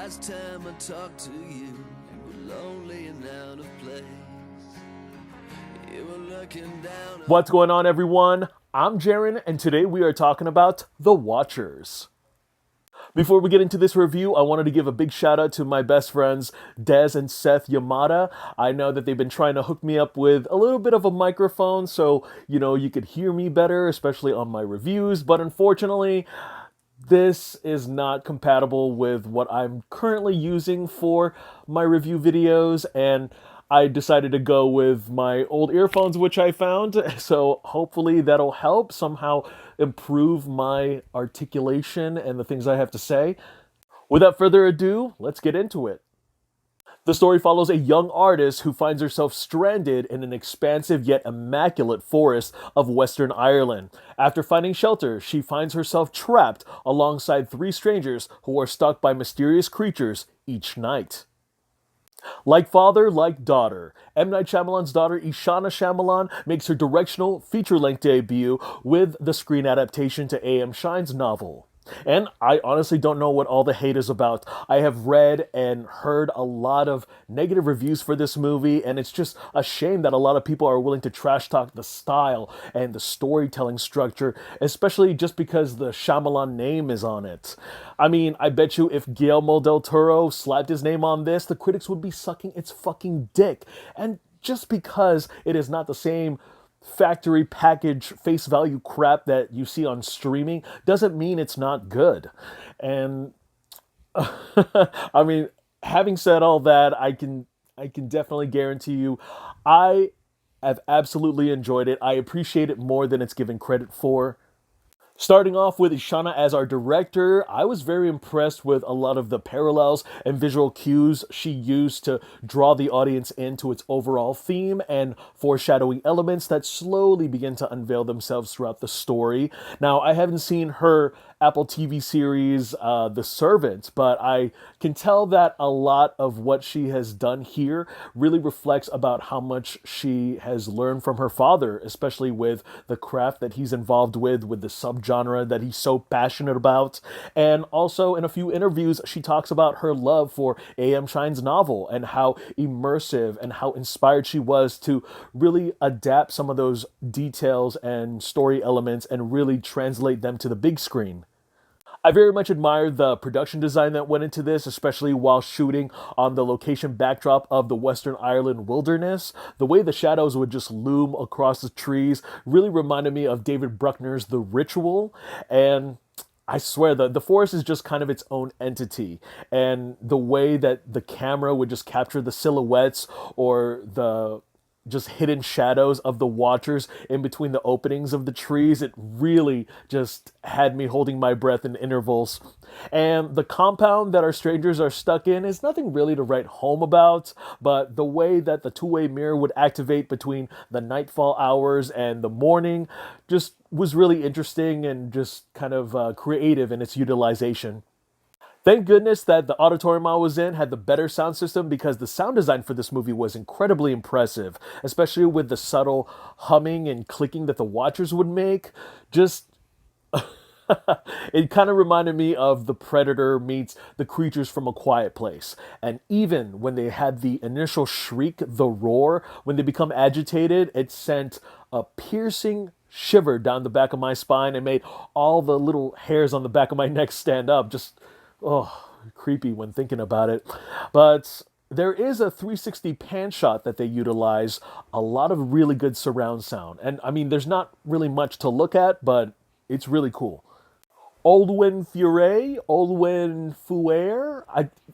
last time I talked to you, you were lonely and out of place. You were looking down. What's going on, everyone? I'm Jaren, and today we are talking about The Watchers. Before we get into this review, I wanted to give a big shout out to my best friends, Des and Seth Yamada. I know that they've been trying to hook me up with a little bit of a microphone so, you could hear me better, especially on my reviews, but unfortunately, this is not compatible with what I'm currently using for my review videos, and I decided to go with my old earphones, which I found. So hopefully that'll help somehow improve my articulation and the things I have to say. Without further ado, let's get into it. The story follows a young artist who finds herself stranded in an expansive yet immaculate forest of Western Ireland. After finding shelter, she finds herself trapped alongside three strangers who are stalked by mysterious creatures each night. Like father, like daughter, M. Night Shyamalan's daughter Ishana Shyamalan makes her directional feature-length debut with the screen adaptation to A.M. Shine's novel. And I honestly don't know what all the hate is about. I have read and heard a lot of negative reviews for this movie, and it's just a shame that a lot of people are willing to trash talk the style and the storytelling structure, especially just because the Shyamalan name is on it. I mean, I bet you if Guillermo del Toro slapped his name on this, the critics would be sucking its fucking dick. And just because it is not the same factory package face value crap that you see on streaming doesn't mean it's not good. And I mean, having said all that, I can definitely guarantee you I have absolutely enjoyed it. I appreciate it more than it's given credit for. Starting off with Ishana as our director, I was very impressed with a lot of the parallels and visual cues she used to draw the audience into its overall theme and foreshadowing elements that slowly begin to unveil themselves throughout the story. Now, I haven't seen her Apple TV series, The Servant, but I can tell that a lot of what she has done here really reflects about how much she has learned from her father, especially with the craft that he's involved with the subgenre that he's so passionate about. And also in a few interviews, she talks about her love for A.M. Shine's novel and how immersive and how inspired she was to really adapt some of those details and story elements and really translate them to the big screen. I very much admired the production design that went into this, especially while shooting on the location backdrop of the Western Ireland wilderness. The way the shadows would just loom across the trees really reminded me of David Bruckner's The Ritual. And I swear the forest is just kind of its own entity. And the way that the camera would just capture the silhouettes or the just hidden shadows of the watchers in between the openings of the trees. It really just had me holding my breath in intervals. And the compound that our strangers are stuck in is nothing really to write home about, but the way that the two-way mirror would activate between the nightfall hours and the morning just was really interesting and just kind of creative in its utilization. Thank goodness that the auditorium I was in had the better sound system because the sound design for this movie was incredibly impressive, especially with the subtle humming and clicking that the watchers would make. Just it kind of reminded me of The Predator meets the creatures from A Quiet Place. And even when they had the initial shriek, the roar, when they become agitated, it sent a piercing shiver down the back of my spine and made all the little hairs on the back of my neck stand up. Just creepy when thinking about it. But there is a 360 pan shot that they utilize, a lot of really good surround sound. And I mean, there's not really much to look at, but it's really cool. Olwen Fure, Olwen Fuer,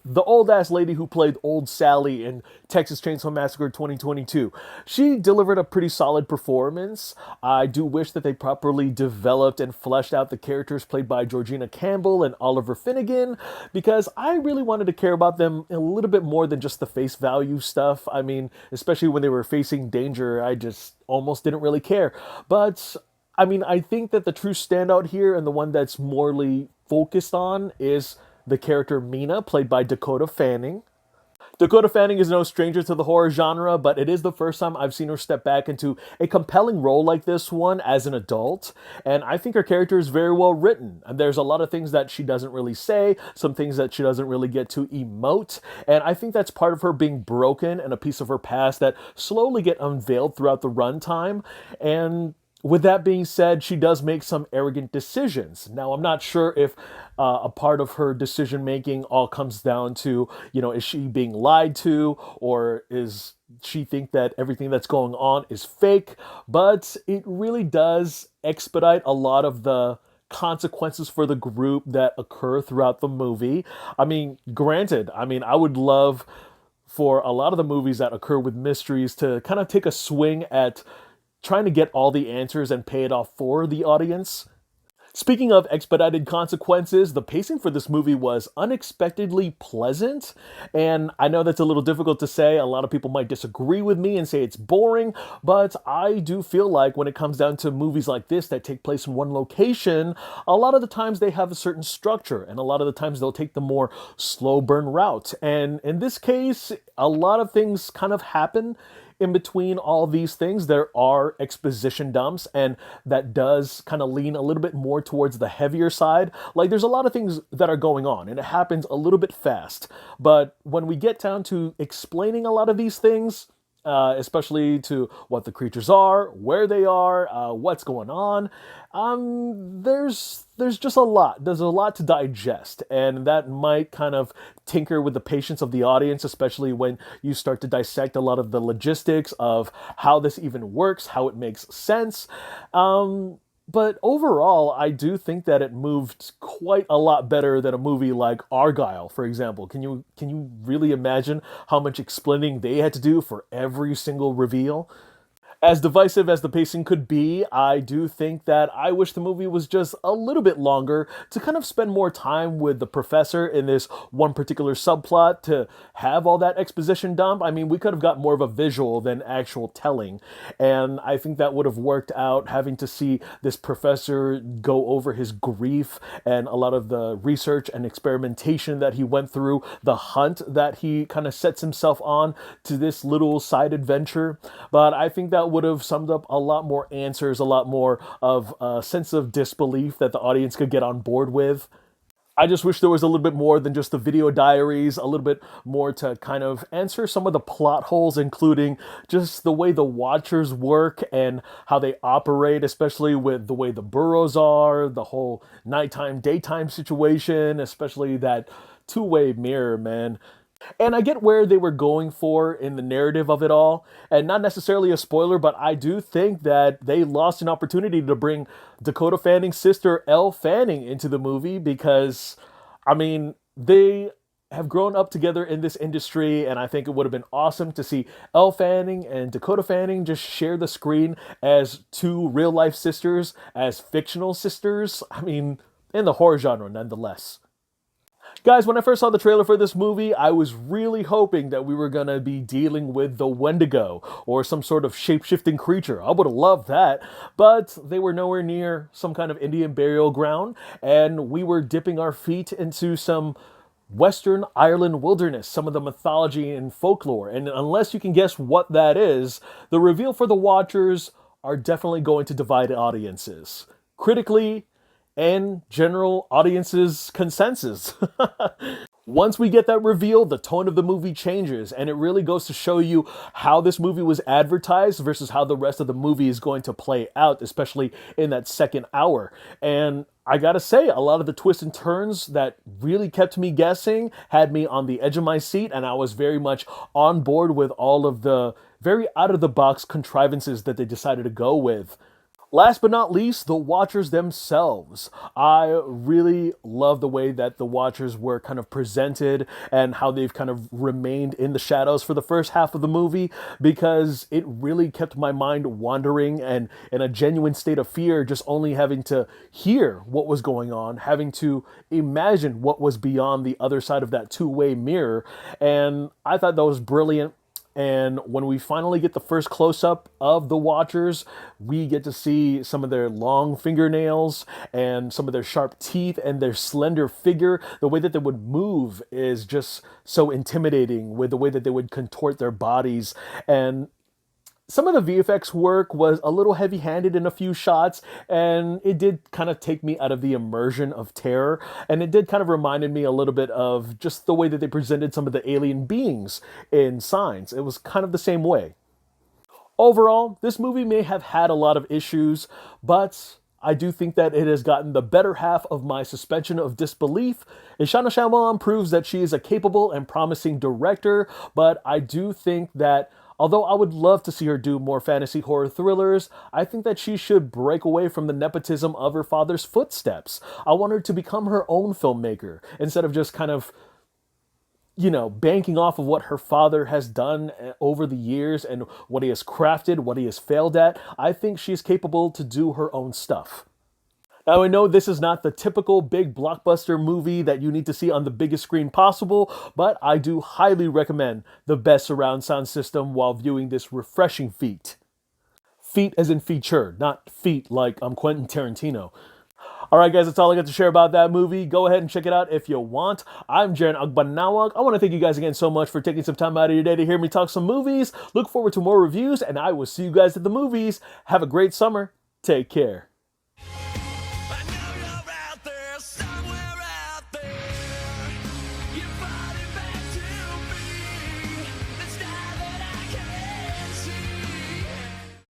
the old ass lady who played Old Sally in Texas Chainsaw Massacre 2022. She delivered a pretty solid performance. I do wish that they properly developed and fleshed out the characters played by Georgina Campbell and Oliver Finnegan, because I really wanted to care about them a little bit more than just the face value stuff. I mean, especially when they were facing danger, I just almost didn't really care. But I mean, I think that the true standout here and the one that's morely focused on is the character Mina, played by Dakota Fanning. Dakota Fanning is no stranger to the horror genre, but it is the first time I've seen her step back into a compelling role like this one as an adult, and I think her character is very well written. And there's a lot of things that she doesn't really say, some things that she doesn't really get to emote, and I think that's part of her being broken and a piece of her past that slowly get unveiled throughout the runtime. And with that being said, she does make some arrogant decisions. Now, I'm not sure if a part of her decision making all comes down to, is she being lied to, or is she think that everything that's going on is fake? But it really does expedite a lot of the consequences for the group that occur throughout the movie. I mean, granted, I would love for a lot of the movies that occur with mysteries to kind of take a swing at trying to get all the answers and pay it off for the audience. Speaking of expedited consequences, the pacing for this movie was unexpectedly pleasant, and I know that's a little difficult to say. A lot of people might disagree with me and say it's boring, but I do feel like when it comes down to movies like this that take place in one location, a lot of the times they have a certain structure, and a lot of the times they'll take the more slow burn route. And in this case, a lot of things kind of happen in between all these things. There are exposition dumps, and that does kind of lean a little bit more towards the heavier side. Like, there's a lot of things that are going on, and it happens a little bit fast. But when we get down to explaining a lot of these things, especially to what the creatures are, where they are, what's going on. There's just a lot. There's a lot to digest, and that might kind of tinker with the patience of the audience, especially when you start to dissect a lot of the logistics of how this even works, how it makes sense. But overall, I do think that it moved quite a lot better than a movie like Argyle, for example. Can you really imagine how much explaining they had to do for every single reveal? As divisive as the pacing could be, I do think that I wish the movie was just a little bit longer to kind of spend more time with the professor in this one particular subplot to have all that exposition dump. I mean, we could have got more of a visual than actual telling, and I think that would have worked out, having to see this professor go over his grief and a lot of the research and experimentation that he went through, the hunt that he kind of sets himself on to this little side adventure. But I think that would have summed up a lot more answers, a lot more of a sense of disbelief that the audience could get on board with. I just wish there was a little bit more than just the video diaries, a little bit more to kind of answer some of the plot holes, including just the way the Watchers work and how they operate, especially with the way the burrows are, the whole nighttime, daytime situation, especially that two-way mirror, man. And I get where they were going for in the narrative of it all, and not necessarily a spoiler, but I do think that they lost an opportunity to bring Dakota Fanning's sister, Elle Fanning, into the movie because, they have grown up together in this industry, and I think it would have been awesome to see Elle Fanning and Dakota Fanning just share the screen as two real-life sisters, as fictional sisters. In the horror genre, nonetheless. Guys, when I first saw the trailer for this movie, I was really hoping that we were going to be dealing with the Wendigo or some sort of shape-shifting creature. I would have loved that, but they were nowhere near some kind of Indian burial ground, and we were dipping our feet into some Western Ireland wilderness, some of the mythology and folklore. And unless you can guess what that is, the reveal for the Watchers are definitely going to divide audiences. Critically, and general audience's consensus. Once we get that reveal, the tone of the movie changes, and it really goes to show you how this movie was advertised versus how the rest of the movie is going to play out, especially in that second hour. And I gotta say, a lot of the twists and turns that really kept me guessing had me on the edge of my seat, and I was very much on board with all of the very out-of-the-box contrivances that they decided to go with. Last but not least, the Watchers themselves. I really love the way that the Watchers were kind of presented and how they've kind of remained in the shadows for the first half of the movie, because it really kept my mind wandering and in a genuine state of fear, just only having to hear what was going on, having to imagine what was beyond the other side of that two-way mirror. And I thought that was brilliant. And when we finally get the first close-up of the Watchers, we get to see some of their long fingernails and some of their sharp teeth and their slender figure. The way that they would move is just so intimidating, with the way that they would contort their bodies. And some of the VFX work was a little heavy-handed in a few shots, and it did kind of take me out of the immersion of terror, and it did kind of reminded me a little bit of just the way that they presented some of the alien beings in Signs. It was kind of the same way. Overall, this movie may have had a lot of issues, but I do think that it has gotten the better half of my suspension of disbelief. And Shauna Shyamalan proves that she is a capable and promising director, but I do think that although I would love to see her do more fantasy horror thrillers, I think that she should break away from the nepotism of her father's footsteps. I want her to become her own filmmaker instead of just kind of, banking off of what her father has done over the years and what he has crafted, what he has failed at. I think she's capable to do her own stuff. Now, I know this is not the typical big blockbuster movie that you need to see on the biggest screen possible, but I do highly recommend the best surround sound system while viewing this refreshing feat. Feat as in feature, not feat like I'm Quentin Tarantino. Alright guys, that's all I got to share about that movie. Go ahead and check it out if you want. I'm Jaren Agbanawag. I want to thank you guys again so much for taking some time out of your day to hear me talk some movies. Look forward to more reviews, and I will see you guys at the movies. Have a great summer. Take care.